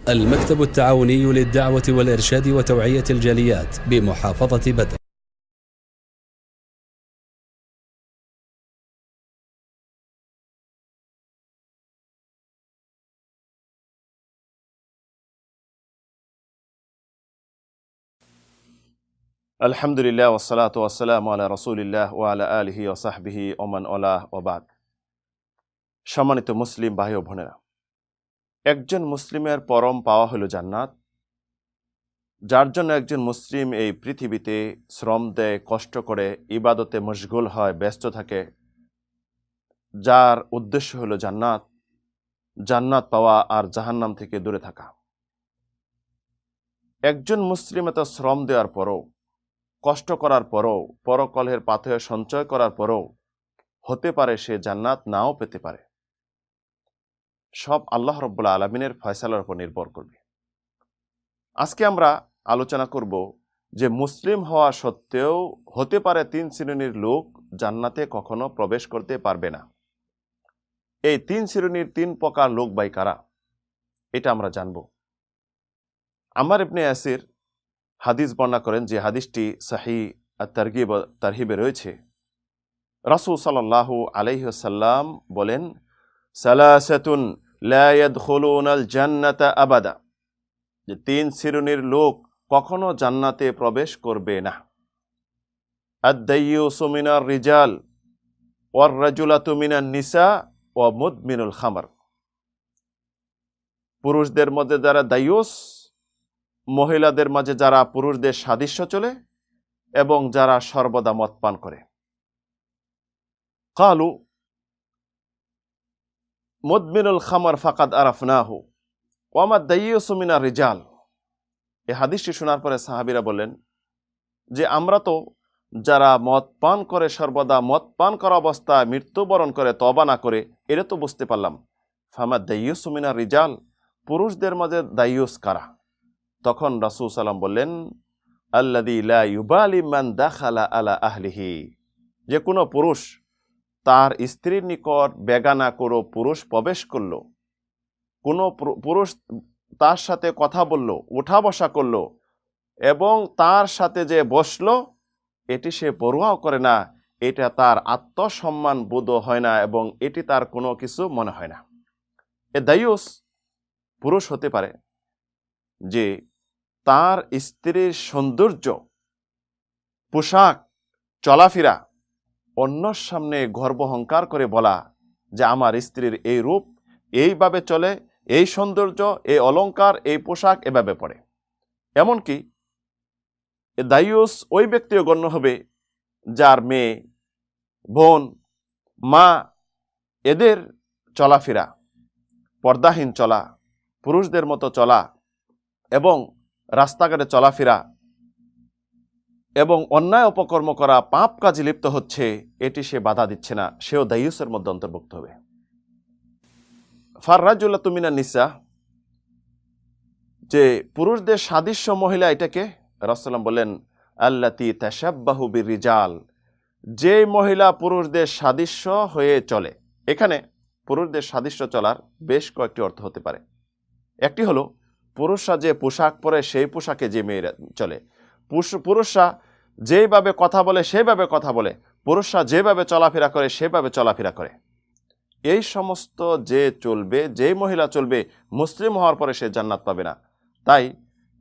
المكتب التعاوني للدعوة والإرشاد وتوعية الجاليات بمحافظة بدر. আলহামদুলিল্লাহ ওয়াসসালাতু ওয়াসসালামু আলা রাসূলিল্লাহ ওয়া আলা আলিহি ওয়া সাহবিহি ওয়া মান ওয়ালা ওয়া বাদ। সম্মানিত মুসলিম ভাই ও বোনেরা, একজন মুসলিমের পরম পাওয়া হলো জান্নাত। যার জন্য একজন মুসলিম এই পৃথিবীতে শ্রম দেয়, কষ্ট করে, ইবাদতে মশগুল হয়, ব্যস্ত থাকে, যার উদ্দেশ্য হলো জান্নাত, জান্নাত পাওয়া আর জাহান্নাম থেকে দূরে থাকা। একজন মুসলিম এত শ্রম দেওয়ার পরও, কষ্ট করার পরও, পরকলহের পাথেয় সঞ্চয় করার পরও হতে পারে সে জান্নাত নাও পেতে পারে। সব আল্লাহ রাব্বুল আলামিনের ফয়সালার উপর নির্ভর করবে। আজকে আমরা আলোচনা করব যে মুসলিম হওয়া সত্ত্বেও হতে পারে 3 শ্রেণীর লোক জান্নাতে কখনো প্রবেশ করতে পারবে না। এই 3 শ্রেণীর 3 প্রকার লোক বাই কারা, এটা আমরা জানব। আমার ইবনে ইয়াসির হাদিস বর্ণনা করেন, যে হাদিসটি সহিহ আত-তারগিব ও তারহিবে রয়েছে। রাসূল সাল্লাল্লাহু আলাইহি ওয়াসাল্লাম বলেন, সালাসাতুন লা ইয়াদখুলুনাল জান্নাতা আবাদা, যে 3 শ্রেণীর লোক কখনো জান্নাতে প্রবেশ করবে না। আদ-দাইয়ুসু মিনার রিজাল ওয়ার রাজুলাতু মিনান নিসা ওয়া মুদমিনুল খামর। পুরুষদের মধ্যে যারা দাইয়ুস, মহিলাদের মাঝে যারা পুরুষদের সাদৃশ্য চলে এবং যারা সর্বদা মদ পান করে। কালু মুদমিনুল খামর ফাকাদ আরাফনাহু ওয়া মা দাইয়ুসু মিনার রিজাল। এই হাদিসটি শোনার পরে সাহাবীরা বললেন যে আমরা তো যারা মদ পান করে, সর্বদা মদ পান করা অবস্থায় মৃত্যুবরণ করে, তওবা না করে, এটা তো বুঝতে পারলাম। ফামা দাইয়ুসু মিনার রিজাল, পুরুষদের মাঝে দাইয়ুস কারা? তখন রাসূল সাল্লাম বললেন, আল্লাযী লা ইউবালি মান দাখালা আলা আহলিহি, যে কোনো পুরুষ তার স্ত্রীর নিকট বেগানা কোনো পুরুষ প্রবেশ করলো, কোনো পুরুষ তার সাথে কথা বলল, উঠা বসা করলো এবং তার সাথে যে বসলো, এটি সে পরোয়াও করে না, এটা তার আত্মসম্মান বোধ হয় না এবং এটি তার কোনো কিছু মনে হয় না। এ দাইয়ুস পুরুষ হতে পারে যে তার স্ত্রীর সৌন্দর্য, পোশাক, চলাফেরা অন্যর সামনে গর্বহংকার করে বলা যে আমার স্ত্রীর এই রূপ, এইভাবে চলে, এই সৌন্দর্য, এই অলংকার, এই পোশাক এভাবে পড়ে। এমনকি দাইয়ুস ওই ব্যক্তিও গণ্য হবে যার মেয়ে, বোন, মা, এদের চলাফেরা, পর্দাহীন চলা, পুরুষদের মতো চলা এবং রাস্তাঘাটে চলাফেরা এবং অন্যায় অপকর্ম করা, পাপ কাজে লিপ্ত হচ্ছে, এটি সে বাধা দিচ্ছে না, সেও দাইয়ুসের মধ্যে অন্তর্ভুক্ত হবে। ফাররাজুলাতু মিনান নিসা, যে পুরুষদের সাদৃশ্য মহিলা, এটাকে রাসূলুল্লাহ বললেন আল্লাতী তাশাব্বাহু বিরিজাল, যে মহিলা পুরুষদের সাদৃশ্য হয়ে চলে। এখানে পুরুষদের সাদৃশ্য চলার বেশ কয়েকটি অর্থ হতে পারে। একটি হলো পুরুষরা যে পোশাক পরে সেই পোশাকে যে মেয়েরা চলে, পুরুষরা যেভাবে কথা বলে সেভাবে কথা বলে, পুরুষরা যেভাবে চলাফেরা করে সেভাবে চলাফেরা করে। এই সমস্ত যে চলবে, যে মহিলা চলবে, মুসলিম হওয়ার পরে সে জান্নাত পাবে না। তাই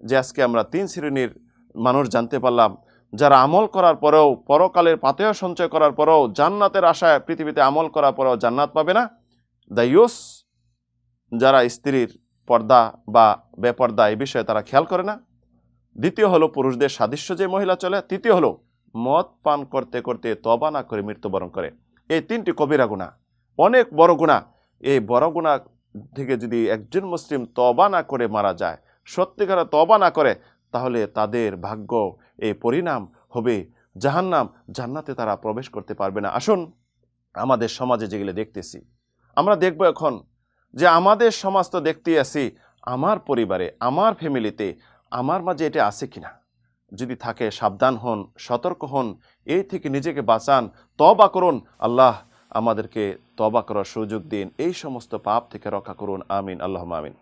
যে আজকে আমরা 3 শ্রেণীর মানুষ জানতে পারলাম, যারা আমল করার পরেও, পরকালের পাথেয় সঞ্চয় করার পরেও, জান্নাতের আশায় পৃথিবীতে আমল করার পরেও জান্নাত পাবে না। দাইয়ুস, যারা স্ত্রীর পর্দা বা বেপর্দা এই বিষয়ে তারা খেয়াল করে না। দ্বিতীয় হলো পুরুষদের সাদৃশ্য যে মহিলা চলে। তৃতীয় হলো মদ পান করতে করতে তওবা না করে মৃত্যুবরণ করে। এই 3টি কবিরা গুনাহ, অনেক বড় গুনাহ। এই বড় গুনাহ থেকে যদি একজন মুসলিম তওবা না করে মারা যায়, সত্যিকারে তওবা না করে, তাহলে তাদের ভাগ্য, এই পরিণাম হবে জাহান্নাম, জান্নাতে তারা প্রবেশ করতে পারবে না। আসুন আমাদের সমাজে যেগুলো দেখতেছি, আমরা দেখব এখন যে আমাদের সমাজ তো দেখতেই আছি, আমার পরিবারে, আমার ফ্যামিলিতে, আমার মাঝে এটা আছে কিনা। যদি থাকে সাবধান হন, সতর্ক হন, এই থেকে নিজেকে বাঁচান, তওবা করুন। আল্লাহ আমাদেরকে তওবা করার সুযোগ দিন, এই সমস্ত পাপ থেকে রক্ষা করুন। আমিন, আল্লাহুম্মা আমিন।